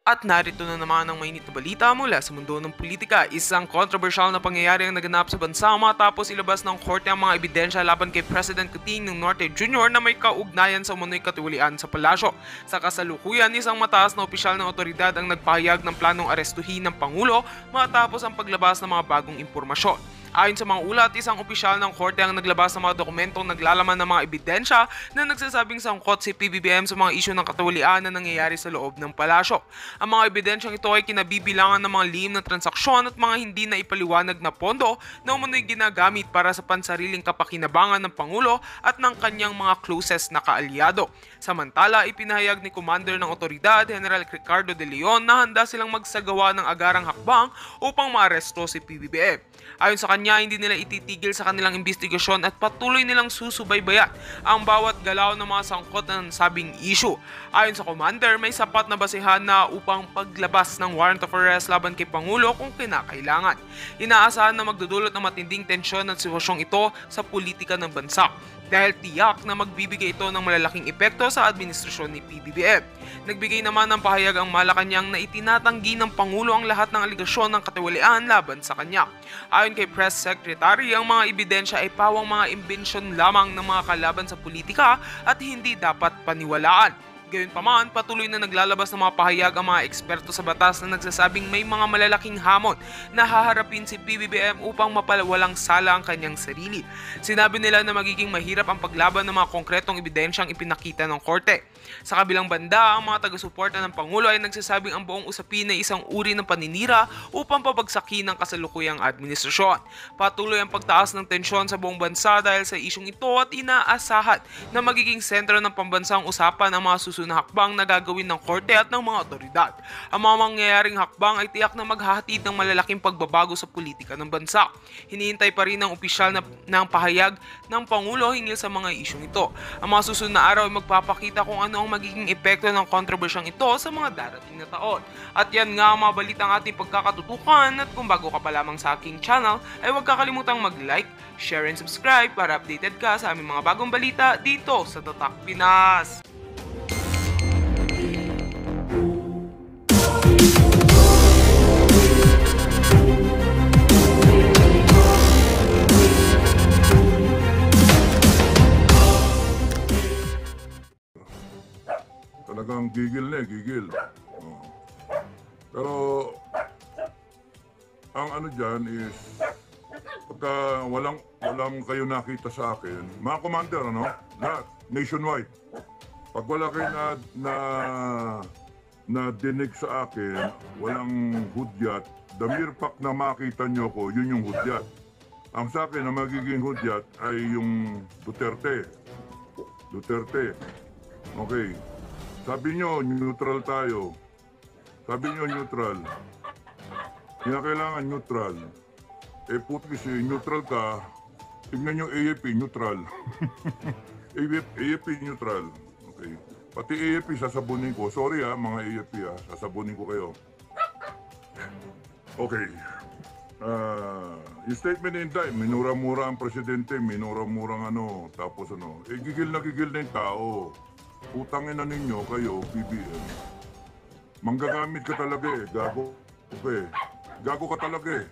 At narito na naman ang mainit na balita mula sa mundo ng politika. Isang kontrobersyal na pangyayari ang naganap sa bansa matapos ilabas ng korte ang mga ebidensya laban kay President Cotin ng Norte Jr. na may kaugnayan sa umunoy katiwalian sa palasyo. Sa kasalukuyan, isang mataas na opisyal ng otoridad ang nagpahayag ng planong arestuhin ng Pangulo matapos ang paglabas ng mga bagong impormasyon. Ayon sa mga ulat, isang opisyal ng korte ang naglabas ng mga dokumentong naglalaman ng mga ebidensya na nagsasabing sangkot si PBBM sa mga isyu ng katiwalian na nangyayari sa loob ng palasyo. Ang mga ebidensyang ito ay kinabibilangan ng mga lihim na transaksyon at mga hindi na ipaliwanag na pondo na umano'y ginagamit para sa pansariling kapakinabangan ng Pangulo at ng kanyang mga closest na kaalyado. Samantala, ipinahayag ni Commander ng Otoridad, General Ricardo de Leon, na handa silang magsagawa ng agarang hakbang upang maaresto si PBBM. Ayon sa kanya, hindi nila ititigil sa kanilang investigasyon at patuloy nilang susubaybayan ang bawat galaw ng mga sangkot ng sabing issue. Ayon sa commander, may sapat na basehan na upang paglabas ng warrant of arrest laban kay Pangulo kung kinakailangan. Inaasahan na magdudulot ng matinding tensyon at sitwasyong ito sa politika ng bansa, dahil tiyak na magbibigay ito ng malalaking epekto sa administrasyon ni PBBM. Nagbigay naman ng pahayag ang Malacanang na itinatanggi ng Pangulo ang lahat ng aligasyon ng katiwalian laban sa kanya. Ayon kay Press Secretary, ang mga ebidensya ay pawang mga imbensyon lamang ng mga kalaban sa politika at hindi dapat paniwalaan. Gayunpaman, patuloy na naglalabas ng mga pahayag ang mga eksperto sa batas na nagsasabing may mga malalaking hamon na haharapin si PBBM upang mapawalang sala ang kanyang sarili. Sinabi nila na magiging mahirap ang paglaban ng mga konkretong ebidensyang ipinakita ng korte. Sa kabilang banda, ang mga taga-suporta ng Pangulo ay nagsasabing ang buong usapin ay isang uri ng paninira upang pabagsakin ang kasalukuyang administrasyon. Patuloy ang pagtaas ng tensyon sa buong bansa dahil sa isyong ito at inaasahan na magiging sentro ng pambansang usapan ang mga susunod na hakbang na gagawin ng korte at ng mga otoridad. Ang mga mangyayaring hakbang ay tiyak na maghahatid ng malalaking pagbabago sa politika ng bansa. Hinihintay pa rin ng opisyal ng pahayag ng Pangulo hinggil sa mga isyong ito. Ang mga susunod na araw ay magpapakita kung ano ang magiging epekto ng kontrobersyang ito sa mga darating na taon. At yan nga ang mga balitang ating pagkakatutukan, at kung bago ka pa lamang sa aking channel ay huwag kakalimutang mag-like, share and subscribe para updated ka sa aming mga bagong balita dito sa Tatak Pinas. Talagang gigil na gigil. Oh. Pero, ang ano dyan is, pagka walang kayo nakita sa akin, mga commander, ano? Lahat, nationwide. Pag wala kayo na dinig sa akin, walang hudyat, the mere fact na makita nyo ko, yun yung hudyat. Ang sa akin na magiging hudyat ay yung Duterte. Okay. Sabi nyo, neutral tayo. Sabi nyo, neutral. Kaya kailangan neutral. Eh, puti kasi neutral ka, tignan nyo AFP, neutral. AFP, neutral. Okay. Pati AFP, sasabunin ko. Sorry mga AFP sasabunin ko kayo. Okay. Yung statement ni Inday, minura-mura ang presidente, minura-murang tapos gigil na yung tao. Utangin na ninyo kayo, PBM. Manggagamit ka talaga gago ka Gago ka talaga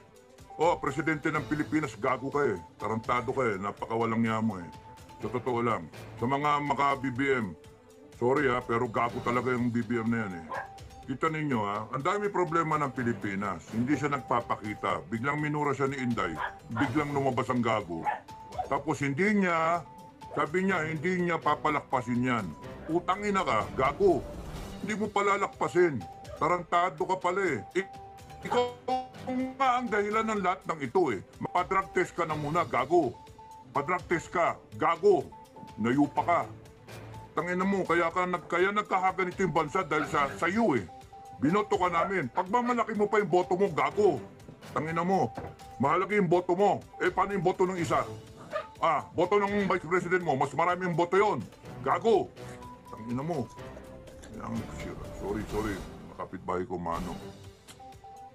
Oh, presidente ng Pilipinas, gago ka Tarantado ka napakawalang niya mo Sa totoo lang. Sa mga maka-BBM, sorry pero gago talaga yung BBM na yan Kita ninyo ang dami problema ng Pilipinas. Hindi siya nagpapakita. Biglang minura siya ni Inday. Biglang lumabas ang gago. Tapos sabi niya, hindi niya papalakpasin yan. Utangin na ka, gago. Hindi mo palalakpasin. Tarantado ka pala Ikaw nga ang dahilan ng lahat ng ito Mapadrug test ka na muna, gago. Padrug test ka, gago. Nayupa ka. Tangina mo, kaya nagkakaganito yung bansa dahil sa iyo Binoto ka namin. Pagmamalaki mo pa yung boto mo, gago. Tangina mo, mahalaga yung boto mo. Paano yung boto ng isa? Boto ng Vice President mo, mas marami yung boto yon. Gago. Tangina mo. Sorry. Makapitbahay ko, mano.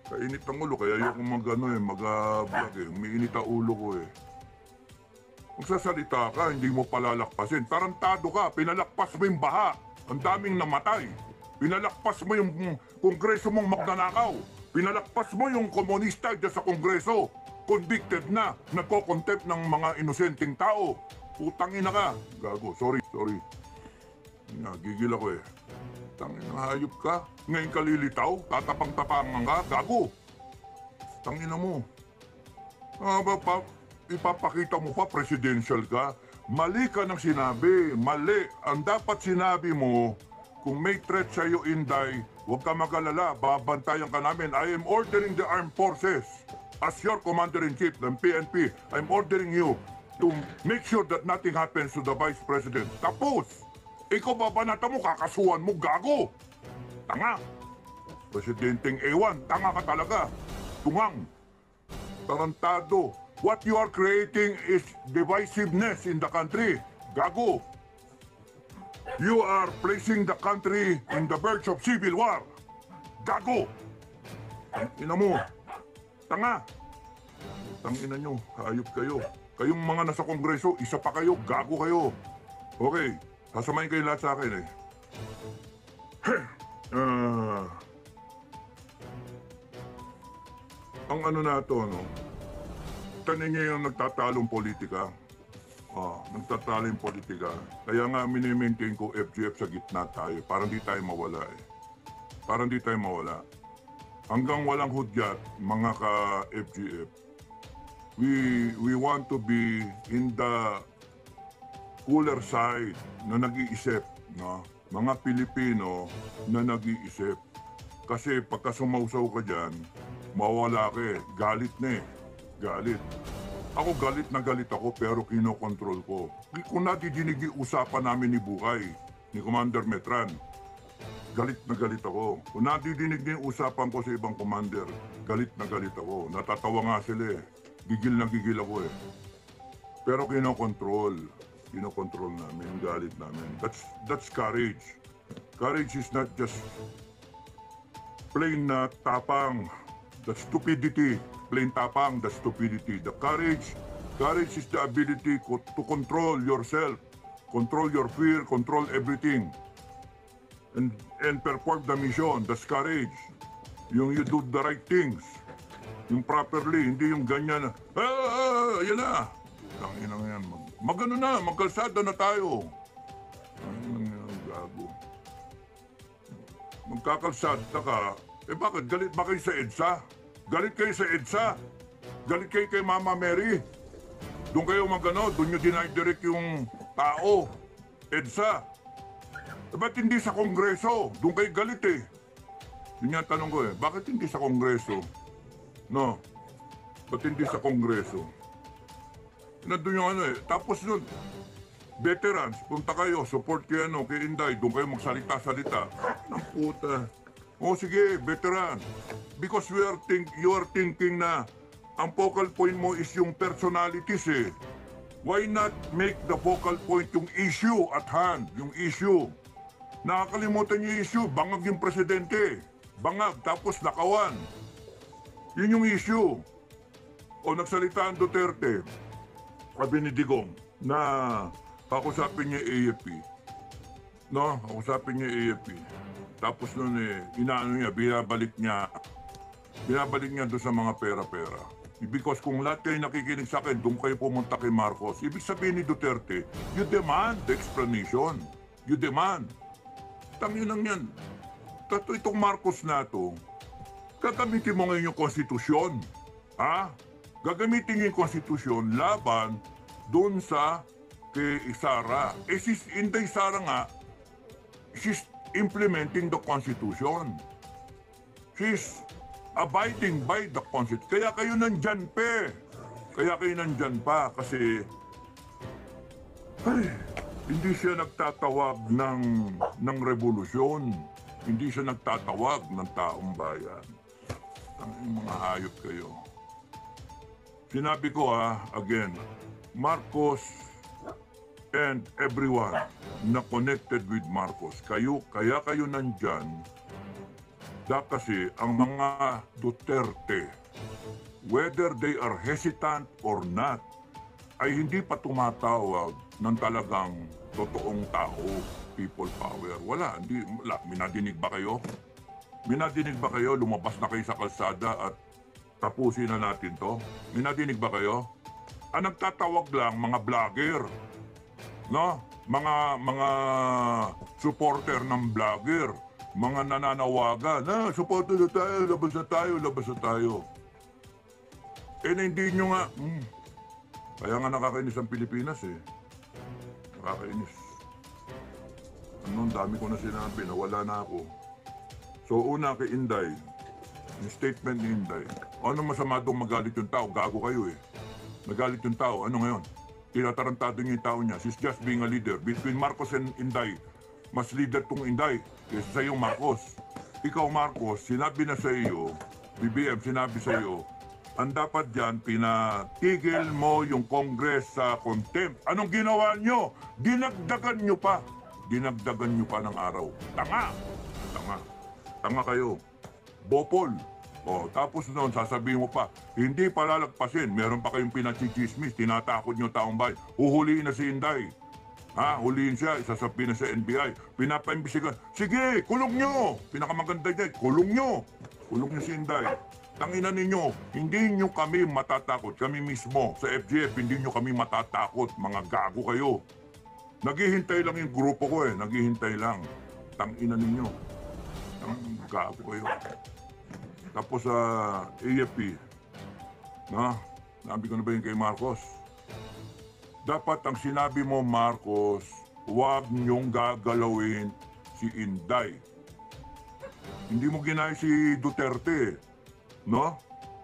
Kainit ng ulo, kaya yung mag-vlog Umiinit ang ulo ko Kung sasalita ka, hindi mo palalakpasin. Tarantado ka, pinalakpas mo yung baha. Ang daming namatay. Pinalakpas mo yung Kongreso mong magnanakaw. Pinalakpas mo yung komunista dyan sa Kongreso. Convicted na, nagko-contempt ng mga inosenteng tao. Putangin na ka. Gago, sorry. Nagigil ako eh. Tangin na hayop ka. Ngayon ka lilitaw, tatapang-tapangan ka. Gago. Tangin na mo. Ipapakita mo pa presidential ka. Mali ka ng sinabi. Mali. Ang dapat sinabi mo, kung may threat sa'yo, Inday, huwag ka mag-alala, babantayan ka namin. I am ordering the armed forces. As your commander-in-chief ng PNP, I'm ordering you to make sure that nothing happens to the Vice President. Tapos, ikaw babanata mo, kakasuhan mo, gago. Tanga. Presidenteng A1, tanga ka talaga. Tungang. Tarantado. What you are creating is divisiveness in the country. Gago. You are placing the country in the verge of civil war. Gago! Ina mo. Tanga. Tangina nyo. Hayop kayo. Kayong mga nasa kongreso, isa pa kayo. Gago kayo. Okay. Sasamahin kayo lahat sa akin eh. Ang ano na ito, ano? Tanin niya yung nagtatalong politika. Nagtatalo yung politika. Kaya nga minimaintain ko FGF sa gitna tayo para hindi tayo mawala eh. Para hindi tayo mawala. Hanggang walang hudyat, mga ka-FGF, we want to be in the cooler side na nag-iisip. No? Mga Pilipino na nag-iisip. Kasi pagka sumausaw ka dyan, mawala ka eh. Galit na eh. Galit. Ako galit na galit ako pero kinokontrol ko. Kung nadidinig yung usapan namin ni Bukay, ni Commander Metran, galit na galit ako. Kung nadidinig niyo yung usapan ko sa ibang commander, galit na galit ako. Natatawa nga sila eh. Gigil na gigil ako eh. Pero kinokontrol. Kinokontrol namin, yung galit namin. That's courage. Courage is not just plain na tapang. That's stupidity. Plain tapang, the stupidity. The courage is the ability to control yourself, control your fear, control everything, and perform the mission. That's courage. Yung you do the right things, yung properly, hindi yung ganyan na, yan na. Tangina yan. Magano na, magkalsada na tayo. Tangina yan, gago. Magkakalsada ka, bakit galit ba kayo sa EDSA? Galit kayo sa EDSA. Galit kayo kay Mama Mary. Doon kayo magano, doon nyo dinay-direct yung tao. EDSA. Ba't hindi sa Kongreso? Doon kayo galit eh. Yun yung tanong ko eh, bakit hindi sa Kongreso? No. Ba't hindi sa Kongreso? Nandun yung ano eh. Tapos nun, veterans, punta kayo, support kay ano, kay Inday, doon kayo magsalita-salita. Ang puta. O sige, veteran. Because you are thinking na ang focal point mo is yung personalities eh. Why not make the focal point yung issue at hand, yung issue? Nakakalimutan yung issue, bangag yung presidente. Bangag, tapos nakawan. Yun yung issue. O nagsalita ang Duterte, sabi ni Digong, na kakusapin niya AFP. No, kakusapin niya AFP. Tapos nun eh, inaano niya, binabalik niya doon sa mga pera-pera. Because kung lahat kayo nakikinig sa akin, doon kayo pumunta kay Marcos. Ibig sabihin ni Duterte, you demand the explanation. You demand. Tangin lang yan. Tato itong Marcos na to, gagamitin mo ngayon yung konstitusyon. Ha? Gagamitin yung konstitusyon laban doon sa kay Sara. Eh si Inday Sara nga, she's implementing the Constitution. She's abiding by the Constitution. Kaya kayo nandyan pa. Kaya kayo nandyan pa kasi hindi siya nagtatawag ng revolusyon. Hindi siya nagtatawag ng taong bayan. Ang mga hayop kayo. Sinabi ko again, Marcos and everyone na connected with Marcos, kaya kayo nandyan, kasi ang mga Duterte, whether they are hesitant or not, ay hindi pa tumatawag ng talagang totoong tao, people power. Wala, minadinig ba kayo? Minadinig ba kayo? Lumabas na kayo sa kalsada at tapusin na natin to? Minadinig ba kayo? Ang nagtatawag lang mga vlogger, no? Mga supporter ng vlogger, mga nananawagan, supporter na tayo, labas na tayo, labas na tayo. Eh, na hindi nyo nga, kaya nga nakakainis ang Pilipinas eh. Nakakainis. Ang dami ko na sinabi, nawala na ako. So una kay Inday, yung statement ni Inday, ano masama itong magalit yung tao? Gago kayo eh. Nagalit yung tao, ano ngayon? Tinatarantado niya yung tao niya. She's just being a leader. Between Marcos and Inday, mas leader tong Inday kaysa sa iyo Marcos. Ikaw Marcos, sinabi na sa iyo, BBM sinabi sa iyo, ang dapat dyan, pinatigil mo yung Congress sa contempt. Anong ginawa nyo? Dinagdagan nyo pa. Dinagdagan nyo pa ng araw. Tanga! Tanga. Tanga kayo. Bopol. O, tapos noon, sasabihin mo pa, hindi palalagpasin. Meron pa kayong pinachichismis. Tinatakot nyo taong bayan. Huhuliin na si Inday. Huliin siya. Isasabihin na sa NBI. Pinapaimbisigan. Sige, kulong nyo. Pinakamaganda dyan. Kulong nyo. Kulong nyo si Inday. Tanginan ninyo, hindi nyo kami matatakot. Kami mismo sa FGF, hindi nyo kami matatakot. Mga gago kayo. Naghihintay lang yung grupo ko eh. Naghihintay lang. Tanginan ninyo. Gago kayo. Tapos sa AFP, sabi ko na ba yun kay Marcos? Dapat ang sinabi mo, Marcos, huwag nyong gagalawin si Inday. Hindi mo ginaya si Duterte, no?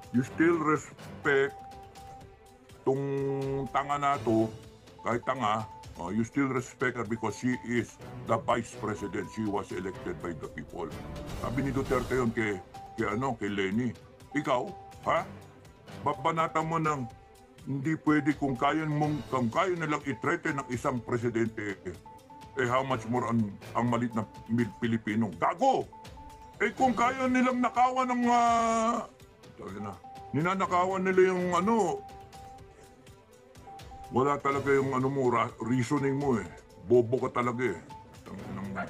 You still respect tong tanga na to, kahit tanga, you still respect her because she is the vice president. She was elected by the people. Sabi ni Duterte yun kay Lenny. Ikaw, babanatan mo ng hindi pwede kung kaya nilang i-threaten ng isang presidente, how much more ang malit na Pilipino. Gago! Kung kaya nilang nakawan ng ninanakawan nila yung wala talaga yung reasoning mo eh. Bobo ka talaga eh.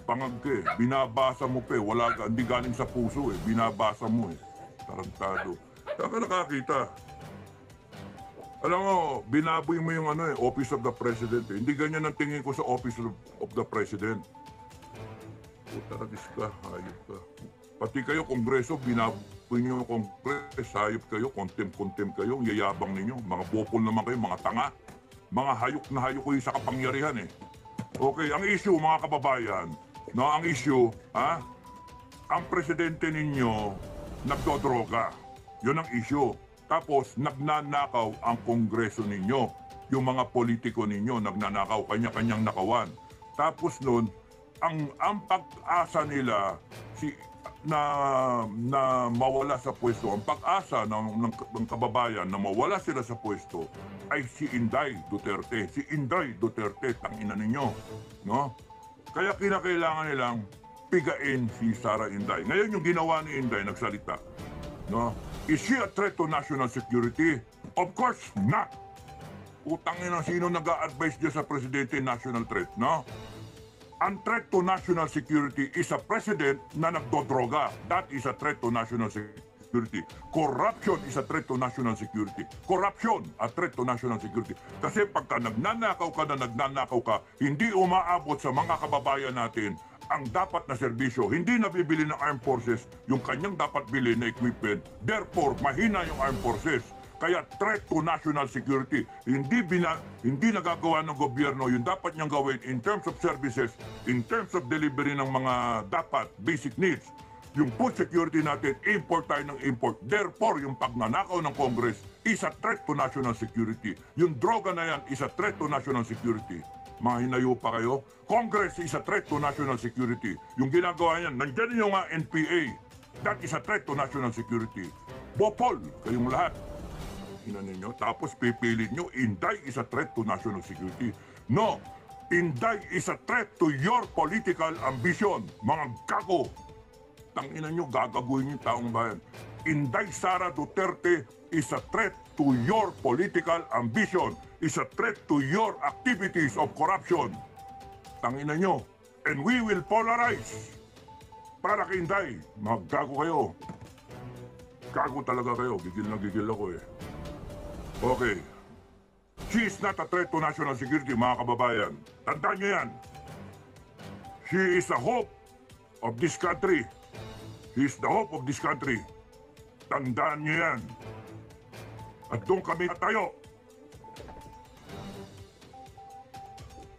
Pangag ka eh. Binabasa mo pa eh. Hindi galing sa puso eh. Binabasa mo eh. Tarantado. Saan ka nakakita? Alam mo, binaboy mo yung Office of the President eh. Hindi ganyan ang tingin ko sa Office of the President. Putaragis ka, hayop ka. Pati kayo, Kongreso, binaboy nyo yung Kongres, hayop kayo, kontem kayo, yayabang ninyo. Mga bopol naman kayo, mga tanga. Mga hayok na hayok kayo sa kapangyarihan eh. Okay, ang issue mga kababayan, ang issue, ang presidente ninyo nagdodroga. Yun ang issue. Tapos, nagnanakaw ang Kongreso ninyo. Yung mga politiko ninyo, nagnanakaw, kanya-kanyang nakawan. Tapos nun, ang pag-asa nila na mawala sa pwesto, ang pag-asa ng kababayan na mawala sila sa pwesto ay si Inday Duterte. Si Inday Duterte, tangina ninyo. No? Kaya kinakailangan nilang pigain si Sara Inday. Ngayon yung ginawa ni Inday, nagsalita. No? Is she a threat to national security? Of course not. Utangin na sino nag-a-advise dyan sa presidente national threat, no? Ang threat to national security is a president na nagdodroga. That is a threat to national security. Corruption is a threat to national security. Corruption, a threat to national security. Kasi pagka nagnanakaw ka, hindi umaabot sa mga kababayan natin ang dapat na serbisyo. Hindi nabibili ng armed forces yung kanyang dapat bilhin na equipment. Therefore, mahina yung armed forces. Kaya threat to national security. Hindi nagagawa ng gobyerno yung dapat niyang gawin in terms of services, in terms of delivery ng mga dapat basic needs. Yung food security natin, import tayo ng import. Therefore, yung pagnanakaw ng Congress is a threat to national security. Yung droga na yan is a threat to national security. Mga hinayo pa kayo? Congress is a threat to national security. Yung ginagawa niyan, nandyan yung NPA. That is a threat to national security. Bopol, kayong lahat. Ninyo, tapos pipilit nyo, Inday is a threat to national security. No, Inday is a threat to your political ambition. Mga gago. Tanginan nyo, gagaguhin yung taong bayan. Inday Sara Duterte is a threat to your political ambition. Is a threat to your activities of corruption. Tanginan nyo. And we will polarize. para kay Inday. Maggago kayo. Gago talaga kayo. Gigil na gigil ako eh. Okay. She is not a threat to national security, mga kababayan. Tandaan nyo yan. She is the hope of this country. He is the hope of this country. Tandaan nyo yan. At doon kami tayo.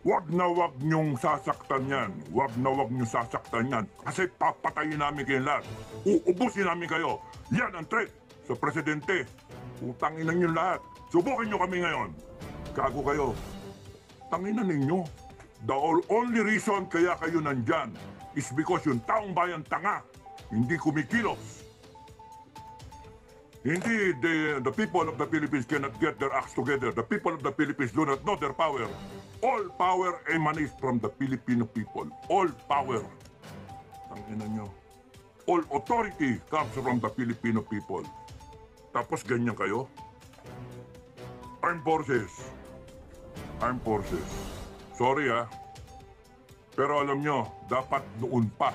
Wag na wag nyong sasaktan yan. Wag na wag nyong sasaktan yan. Kasi papatayin namin kayo lahat. Uubusin namin kayo. Yan ang threat sa presidente. Utangin nyo lahat. Subukin nyo kami ngayon. Gago kayo. Tanginan ninyo. The only reason kaya kayo nandyan is because yung taong bayan tanga. Hindi kumikilos. Hindi the people of the Philippines cannot get their acts together. The people of the Philippines do not know their power. All power emanates from the Filipino people. All power. Tanginan nyo. All authority comes from the Filipino people. Tapos ganyan kayo? Armed Forces. Armed Forces. Sorry pero alam nyo, dapat noon pa.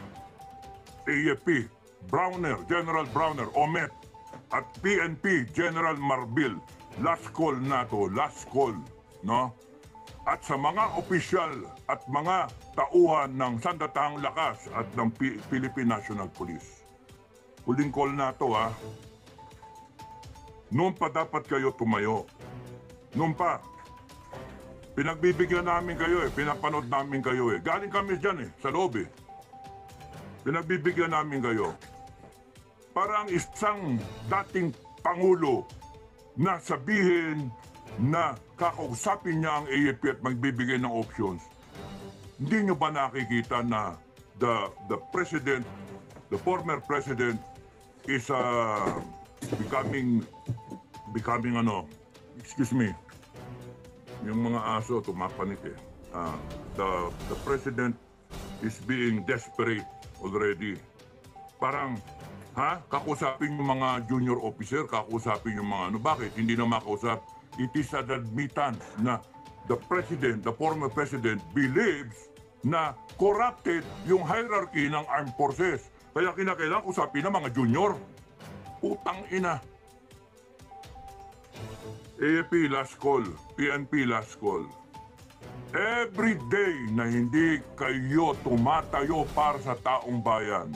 AFP, Browner, General Browner, Omet, at PNP, General Marbil. Last call na to, last call. No? At sa mga opisyal at mga tauhan ng Sandatahang Lakas at ng Philippine National Police. Huling call na to Noon pa dapat kayo tumayo. Noon pa. Pinagbibigyan namin kayo pinapanood namin kayo Galing kami dyan sa loob Pinagbibigyan namin kayo. Parang isang dating Pangulo na sabihin na kakausapin niya ang AFP at magbibigay ng options. Hindi nyo ba nakikita na the president, the former president is becoming excuse me, yung mga aso tumapanik the president is being desperate already. Parang kakusapin yung mga junior officer, kakusapin yung mga bakit hindi na makausap? It is an admittance na the president, the former president believes na corrupted yung hierarchy ng armed forces. Kaya kinakailangan usapin ng mga junior. Utang ina. AFP last call, PNP last call. Every day na hindi kayo tumatayo para sa taong bayan.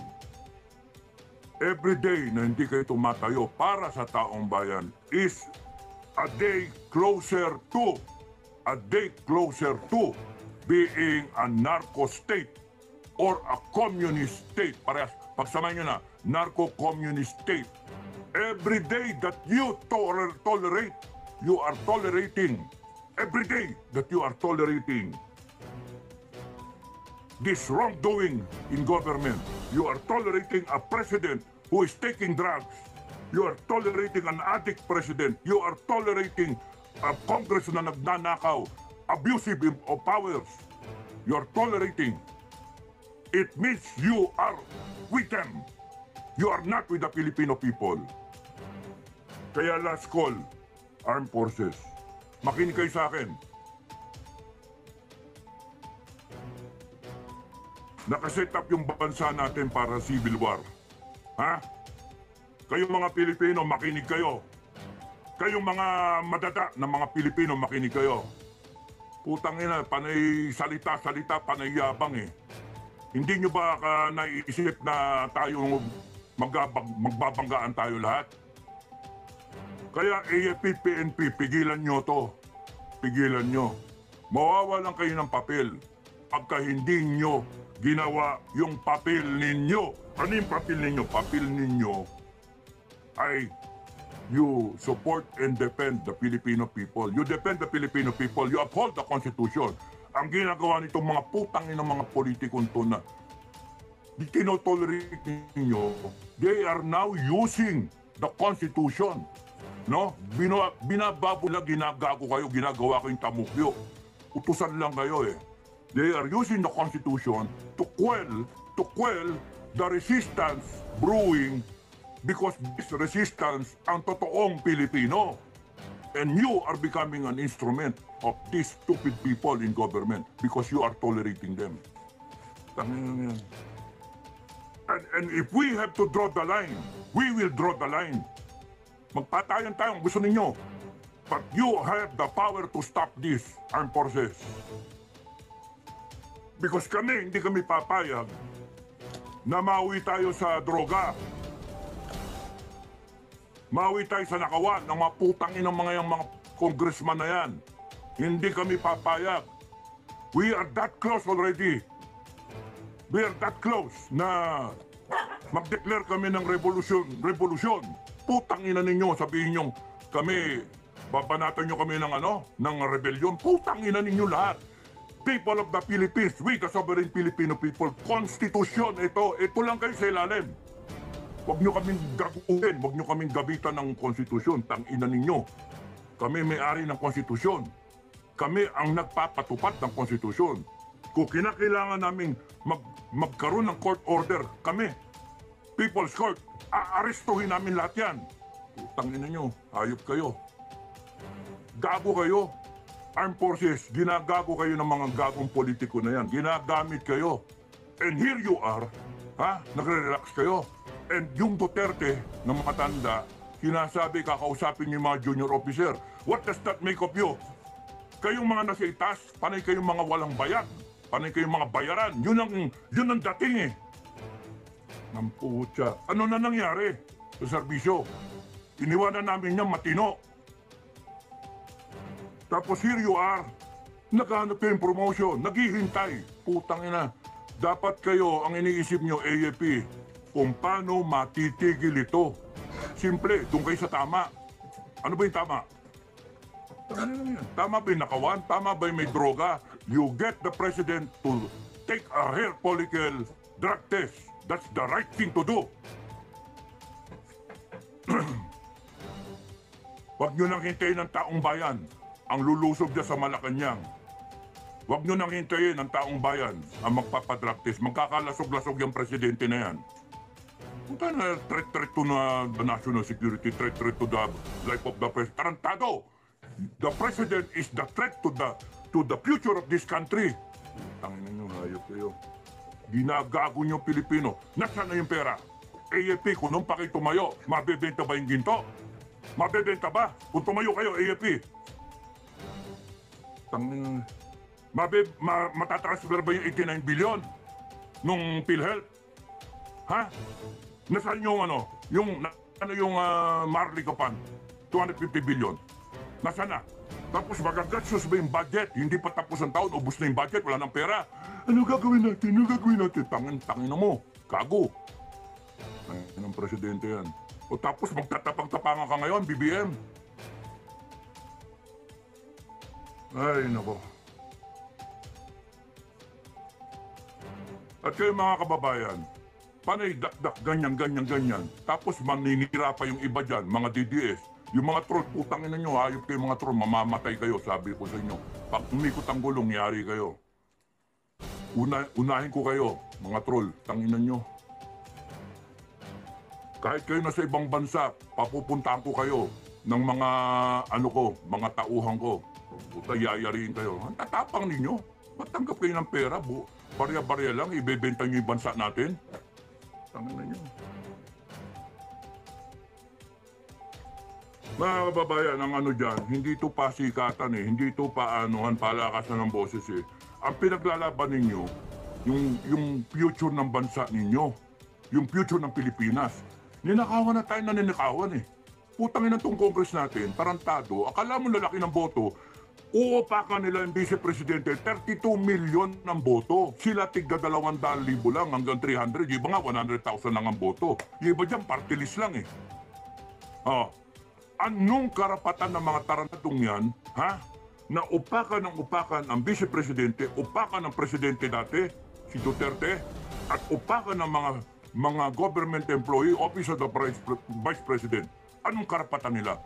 Every day na hindi kayo tumatayo para sa taong bayan is a day closer to being a narco state or a communist state. Parehas, pagsamahin nyo na, narco-communist state. Every day that you tolerate, you are tolerating. Every day that you are tolerating this wrongdoing in government, you are tolerating a president who is taking drugs. You are tolerating an addict president. You are tolerating a Congress na nagnanakaw, abusive of powers. You are tolerating. It means you are with them. You are not with the Filipino people. Kaya last call, armed forces. Makinig kayo sa akin. Nakaset up yung bansa natin para civil war. Kayong mga Pilipino, makinig kayo. Kayong mga madada ng mga Pilipino, makinig kayo. Putang ina, panay salita, panay yabang Hindi nyo ba naiisip na tayo magbabanggaan tayo lahat? Kaya AFP, PNP, pigilan nyo to. Pigilan nyo. Mawawalan kayo ng papel pagka hindi nyo ginawa yung papel ninyo. Ano yung papel ninyo? Papel ninyo ay you support and defend the Filipino people. You defend the Filipino people. You uphold the Constitution. Ang ginagawa nitong mga putang ng mga politikon to na di tinotolerate ninyo, they are now using the Constitution. No? Binababula, ginagago kayo, ginagawa kayong tamukyo. Utusan lang kayo They are using the Constitution to quell the resistance brewing because this resistance ang totoong Pilipino. And you are becoming an instrument of these stupid people in government because you are tolerating them. Tangina yan. And if we have to draw the line, we will draw the line. Magpatayan tayo kung gusto ninyo. But you have the power to stop this, armed forces. Because hindi kami papayag na mauwi tayo sa droga. Mauwi tayo sa nakawan ng mga putangin ng mga congressman na yan. Hindi kami papayag. We are that close already. We are that close na mag-declare kami ng revolution. Putangin na ninyo, sabihin nyo, kami, babanatan nyo kami ng rebellion. Putangin na ninyo lahat. People of the Philippines, we the sovereign Filipino people, konstitusyon ito lang kayo sa ilalim. Huwag nyo kaming gaguhin, huwag nyo kaming gabitan ng konstitusyon. Tangina ninyo. Kami may-ari ng konstitusyon. Kami ang nagpapatupad ng konstitusyon. Kung kinakailangan namin magkaroon ng court order, kami, People's Court, aarestuhin namin lahat yan. Tangina nyo, hayop kayo. Gago kayo. Armed Forces, ginagago kayo ng mga gagong politiko na yan. Ginagamit kayo. And here you are, nagre-relax kayo. And yung Duterte na mga tanda, sinasabi kakausapin niyo yung mga junior officer. What does that make of you? Kayong mga nasa itas, panay kayong mga walang bayad. Panay kayong mga bayaran. Yun ang dating eh. Namputya. Ano na nangyari sa serbisyo? Iniwanan namin niya matino. Tapos here you are, naghahanap kayo yung promotion, naghihintay. Putang ina. Dapat kayo, ang iniisip nyo, AFP, kung paano matitigil ito. Simple, doon kayo sa tama. Ano ba yung tama? Tama ba yung nakawan? Tama ba yung may droga? You get the president to take a hair follicle drug test. That's the right thing to do. Huwag nyo nang hintayin ng taong bayan ang lulusob dyan sa Malacanang. Huwag nyo nang hintayin ng taong bayan ang magpapadrug test. Magkakalasog-lasog yung presidente na yan. Punta na threat to the national security, threat to the life of the president. Tarantado! The president is the threat to the future of this country. Tangin nyo, hayop kayo. Ginagago nyo Pilipino. Nasaan na yung pera? AFP, kung nung pa kayo tumayo, mabebenta ba yung ginto? Mabebenta ba? Kung tumayo kayo, AFP. Tangin, matatransfer ba yung 89 billion nung PhilHealth? Ha? Nasaan yung yung Marley Kapan? 250 billion. Nasaan na? Tapos magagatsos ba yung budget? Hindi pa tapos ang taon, ubus na yung budget, wala nang pera. Ano gagawin natin? Tangin na mo. Kago. Ang presidente yan. O tapos magtatapang-tapangan ka ngayon, BBM. Ay, nako. At kayo mga kababayan, panay dakdak, ganyan. Tapos maninira pa yung iba dyan, mga DDS. Yung mga troll, putangin na nyo, hayop kayo mga troll, mamamatay kayo, sabi ko sa inyo. Pag umikot ang gulong, yari kayo. Unahin ko kayo, mga troll, tanginan nyo. Kahit kayo na sa ibang bansa, papupuntahan ko kayo ng mga mga tauhan ko. Puta, yayariin kayo. Ang tatapang ninyo. Matanggap kayo ng pera, barya-barya lang, ibebenta nyo yung bansa natin. Tanginan nyo. Mga kababayan, ang dyan, hindi ito pasikatan eh, hindi ito palakasan ng boses eh. Ang pinaglalaban ninyo, yung future ng bansa ninyo, yung future ng Pilipinas. Ninakawan na tayo na ninakawan eh. Putangin ng tong Congress natin, tarantado, akala mo lalaki ng boto, uupakan nila yung Vice Presidente, 32 million ng boto. Sila tigda 200,000 lang hanggang 300, yung iba nga 100,000 lang ang boto. Yung iba dyan, party list lang eh. Anong karapatan ng mga tarantadong yan, na upakan ang Vice Presidente, upakan ng Presidente dati, si Duterte, at upakan ng mga government employee, Office of the Vice President. Anong karapatan nila?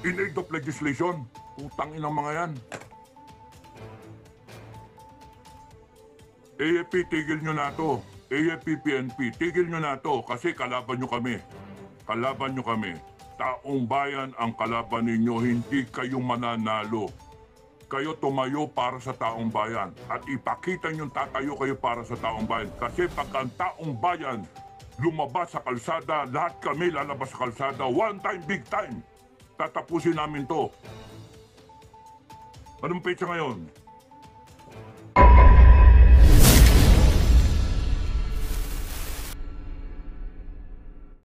In aid of legislation, utangin ang mga yan. AFP, tigil nyo na to. AFP, PNP, tigil nyo na to kasi kalaban nyo kami. Kalaban nyo kami. Taong bayan ang kalaban ninyo, hindi kayo mananalo. Kayo tumayo para sa taong bayan at ipakita nyo tatayo kayo para sa taong bayan. Kasi pag ang taong bayan lumabas sa kalsada, lahat kami lalabas sa kalsada, one time, big time. Tatapusin namin to. Anong petsa ngayon?